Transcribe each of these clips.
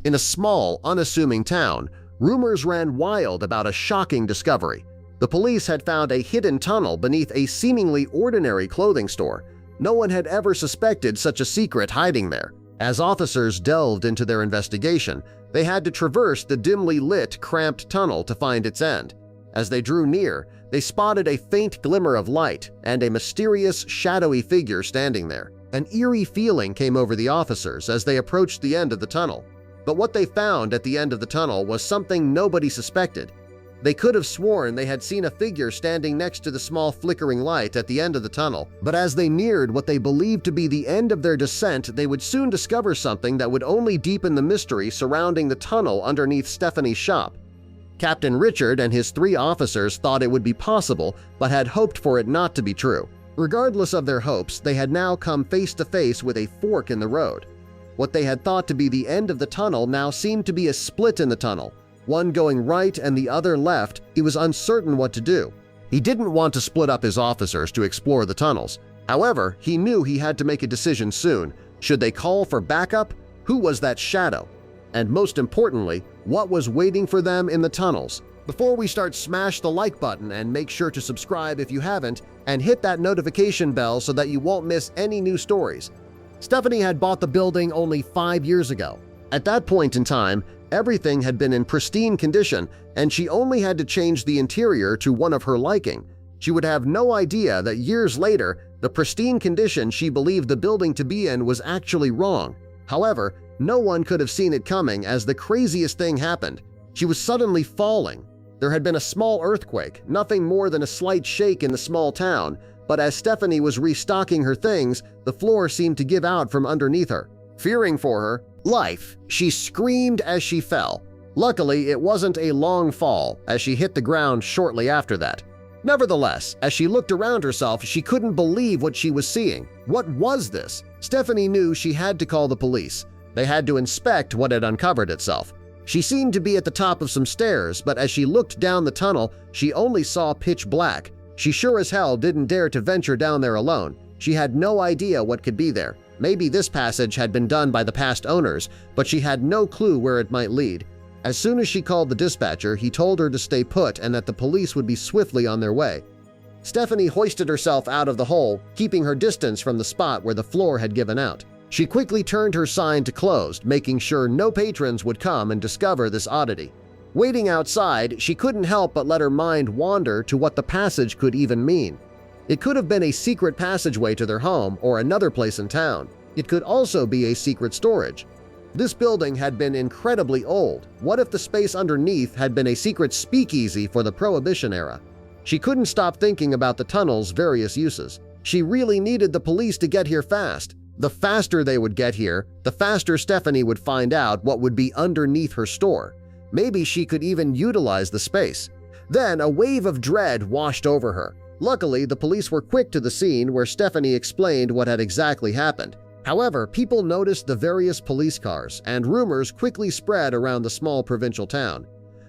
In a small, unassuming town, rumors ran wild about a shocking discovery. The police had found a hidden tunnel beneath a seemingly ordinary clothing store. No one had ever suspected such a secret hiding there. As officers delved into their investigation, they had to traverse the dimly lit, cramped tunnel to find its end. As they drew near, they spotted a faint glimmer of light and a mysterious, shadowy figure standing there. An eerie feeling came over the officers as they approached the end of the tunnel. But what they found at the end of the tunnel was something nobody suspected. They could have sworn they had seen a figure standing next to the small flickering light at the end of the tunnel, but as they neared what they believed to be the end of their descent, they would soon discover something that would only deepen the mystery surrounding the tunnel underneath Stephanie's shop. Captain Richard and his 3 officers thought it would be possible but had hoped for it not to be true. Regardless of their hopes, they had now come face to face with a fork in the road. What they had thought to be the end of the tunnel now seemed to be a split in the tunnel, one going right and the other left. He was uncertain what to do. He didn't want to split up his officers to explore the tunnels. However, he knew he had to make a decision soon. Should they call for backup? Who was that shadow? And most importantly, what was waiting for them in the tunnels? Before we start, smash the like button and make sure to subscribe if you haven't, and hit that notification bell so that you won't miss any new stories. Stephanie had bought the building only 5 years ago. At that point in time, everything had been in pristine condition, and she only had to change the interior to one of her liking. She would have no idea that years later, the pristine condition she believed the building to be in was actually wrong. However, no one could have seen it coming as the craziest thing happened. She was suddenly falling. There had been a small earthquake, nothing more than a slight shake in the small town, but as Stephanie was restocking her things, the floor seemed to give out from underneath her. Fearing for her life, she screamed as she fell. Luckily, it wasn't a long fall, as she hit the ground shortly after that. Nevertheless, as she looked around herself, she couldn't believe what she was seeing. What was this? Stephanie knew she had to call the police. They had to inspect what had uncovered itself. She seemed to be at the top of some stairs, but as she looked down the tunnel, she only saw pitch black. She sure as hell didn't dare to venture down there alone. She had no idea what could be there. Maybe this passage had been done by the past owners, but she had no clue where it might lead. As soon as she called the dispatcher, he told her to stay put and that the police would be swiftly on their way. Stephanie hoisted herself out of the hole, keeping her distance from the spot where the floor had given out. She quickly turned her sign to closed, making sure no patrons would come and discover this oddity. Waiting outside, she couldn't help but let her mind wander to what the passage could even mean. It could have been a secret passageway to their home or another place in town. It could also be a secret storage. This building had been incredibly old. What if the space underneath had been a secret speakeasy for the Prohibition era? She couldn't stop thinking about the tunnel's various uses. She really needed the police to get here fast. The faster they would get here, the faster Stephanie would find out what would be underneath her store. Maybe she could even utilize the space. Then a wave of dread washed over her. Luckily, the police were quick to the scene where Stephanie explained what had exactly happened. However, people noticed the various police cars, and rumors quickly spread around the small provincial town.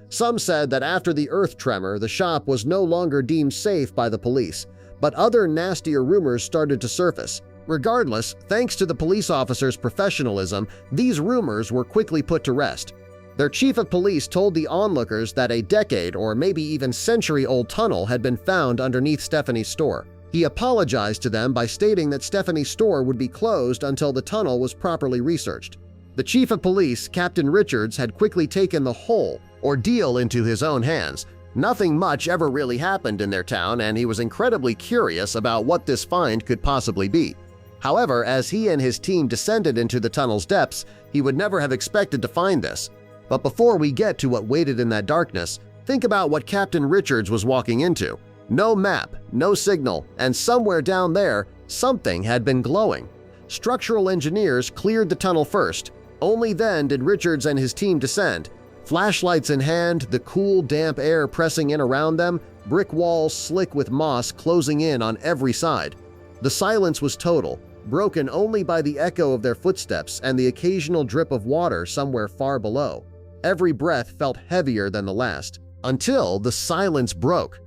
Some said that after the earth tremor, the shop was no longer deemed safe by the police, but other nastier rumors started to surface. Regardless, thanks to the police officers' professionalism, these rumors were quickly put to rest. Their chief of police told the onlookers that a decade or maybe even century-old tunnel had been found underneath Stephanie's store. He apologized to them by stating that Stephanie's store would be closed until the tunnel was properly researched. The chief of police, Captain Richards, had quickly taken the whole ordeal into his own hands. Nothing much ever really happened in their town, and he was incredibly curious about what this find could possibly be. However, as he and his team descended into the tunnel's depths, he would never have expected to find this. But before we get to what waited in that darkness, think about what Captain Richards was walking into. No map, no signal, and somewhere down there, something had been glowing. Structural engineers cleared the tunnel first. Only then did Richards and his team descend. Flashlights in hand, the cool, damp air pressing in around them, brick walls slick with moss closing in on every side. The silence was total, broken only by the echo of their footsteps and the occasional drip of water somewhere far below. Every breath felt heavier than the last, until the silence broke.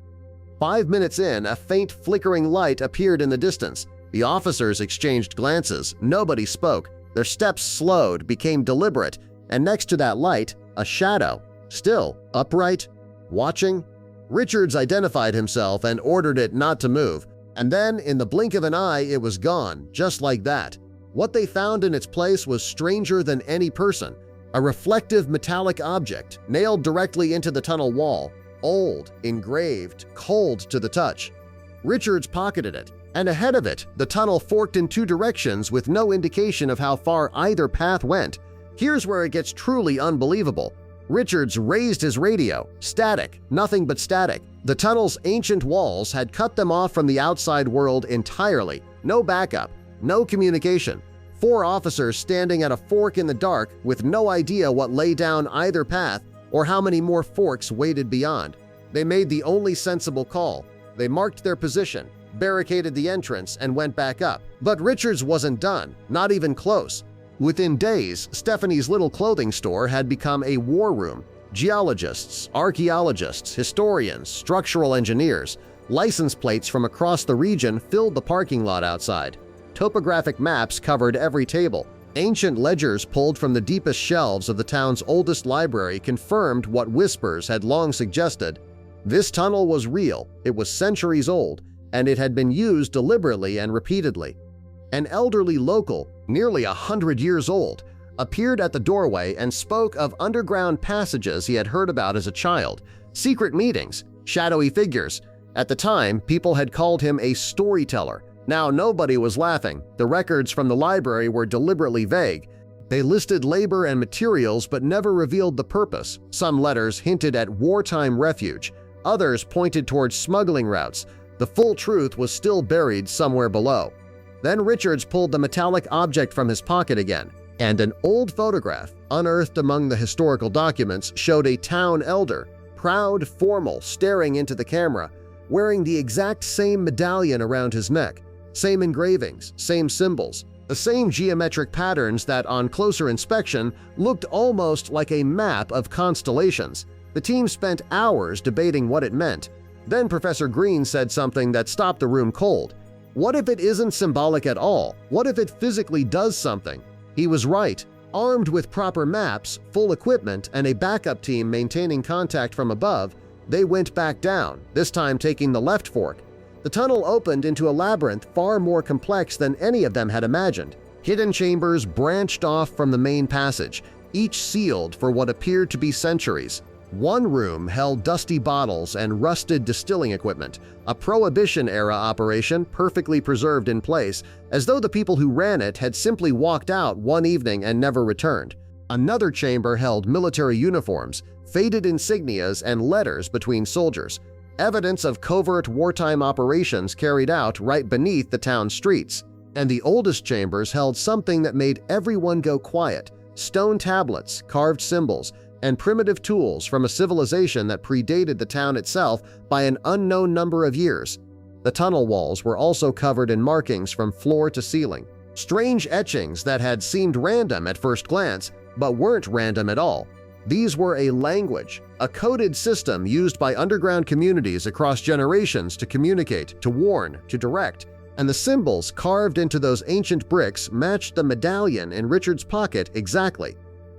5 minutes in, a faint flickering light appeared in the distance. The officers exchanged glances. Nobody spoke. Their steps slowed, became deliberate, and next to that light, a shadow, still upright, watching. Richards identified himself and ordered it not to move, and then in the blink of an eye it was gone, just like that. What they found in its place was stranger than any person, a reflective metallic object nailed directly into the tunnel wall, old, engraved, cold to the touch. Richards pocketed it, and ahead of it, the tunnel forked in two directions with no indication of how far either path went. Here's where it gets truly unbelievable. Richards raised his radio. Static, nothing but static. The tunnel's ancient walls had cut them off from the outside world entirely. No backup, no communication. 4 officers standing at a fork in the dark with no idea what lay down either path or how many more forks waited beyond. They made the only sensible call. They marked their position, barricaded the entrance, and went back up. But Richards wasn't done, not even close. Within days, Stephanie's little clothing store had become a war room. Geologists, archaeologists, historians, structural engineers, license plates from across the region filled the parking lot outside. Topographic maps covered every table. Ancient ledgers pulled from the deepest shelves of the town's oldest library confirmed what whispers had long suggested. This tunnel was real, it was centuries old, and it had been used deliberately and repeatedly. An elderly local, nearly 100 years old, appeared at the doorway and spoke of underground passages he had heard about as a child, secret meetings, shadowy figures. At the time, people had called him a storyteller. Now nobody was laughing. The records from the library were deliberately vague. They listed labor and materials but never revealed the purpose. Some letters hinted at wartime refuge. Others pointed towards smuggling routes. The full truth was still buried somewhere below. Then Richards pulled the metallic object from his pocket again, and an old photograph, unearthed among the historical documents, showed a town elder, proud, formal, staring into the camera, wearing the exact same medallion around his neck, same engravings, same symbols, the same geometric patterns that on closer inspection looked almost like a map of constellations. The team spent hours debating what it meant. Then Professor Green said something that stopped the room cold. What if it isn't symbolic at all? What if it physically does something? He was right. Armed with proper maps, full equipment, and a backup team maintaining contact from above, they went back down, this time taking the left fork. The tunnel opened into a labyrinth far more complex than any of them had imagined. Hidden chambers branched off from the main passage, each sealed for what appeared to be centuries. One room held dusty bottles and rusted distilling equipment, a Prohibition-era operation perfectly preserved in place, as though the people who ran it had simply walked out one evening and never returned. Another chamber held military uniforms, faded insignias, and letters between soldiers, evidence of covert wartime operations carried out right beneath the town's streets. And the oldest chambers held something that made everyone go quiet: stone tablets, carved symbols, and primitive tools from a civilization that predated the town itself by an unknown number of years. The tunnel walls were also covered in markings from floor to ceiling, strange etchings that had seemed random at first glance, but weren't random at all. These were a language, a coded system used by underground communities across generations to communicate, to warn, to direct, and the symbols carved into those ancient bricks matched the medallion in Richard's pocket exactly.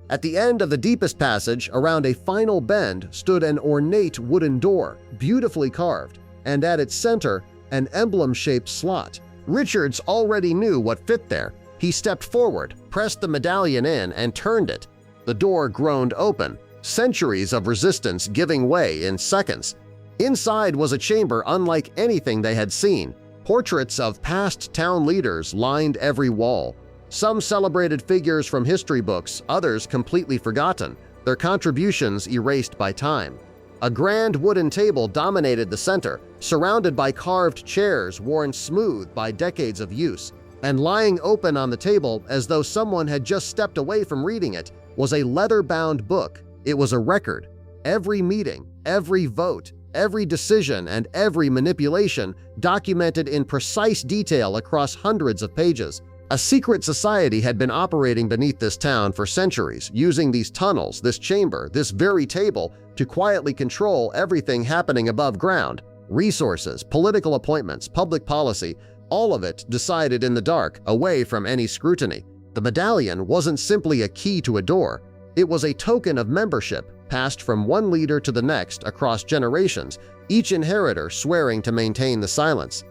At the end of the deepest passage, around a final bend, stood an ornate wooden door, beautifully carved, and at its center, an emblem-shaped slot. Richards already knew what fit there. He stepped forward, pressed the medallion in, and turned it. The door groaned open, centuries of resistance giving way in seconds. Inside was a chamber unlike anything they had seen. Portraits of past town leaders lined every wall. Some celebrated figures from history books, others completely forgotten, their contributions erased by time. A grand wooden table dominated the center, surrounded by carved chairs worn smooth by decades of use. And lying open on the table, as though someone had just stepped away from reading it, was a leather-bound book. It was a record. Every meeting, every vote, every decision, and every manipulation documented in precise detail across hundreds of pages. A secret society had been operating beneath this town for centuries, using these tunnels, this chamber, this very table to quietly control everything happening above ground. Resources, political appointments, public policy, all of it decided in the dark, away from any scrutiny. The medallion wasn't simply a key to a door. It was a token of membership, passed from one leader to the next across generations, each inheritor swearing to maintain the silence.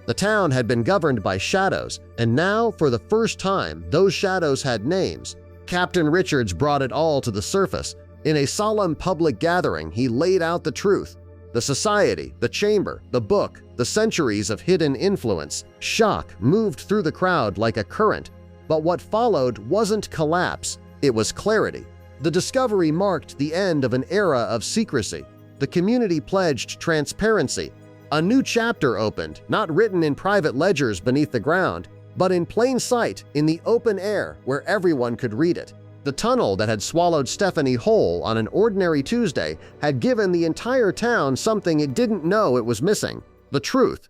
The town had been governed by shadows, and now, for the first time, those shadows had names. Captain Richards brought it all to the surface. In a solemn public gathering, he laid out the truth. The society, the chamber, the book, the centuries of hidden influence. Shock moved through the crowd like a current. But what followed wasn't collapse, it was clarity. The discovery marked the end of an era of secrecy. The community pledged transparency. A new chapter opened, not written in private ledgers beneath the ground, but in plain sight in the open air where everyone could read it. The tunnel that had swallowed Stephanie whole on an ordinary Tuesday had given the entire town something it didn't know it was missing: the truth.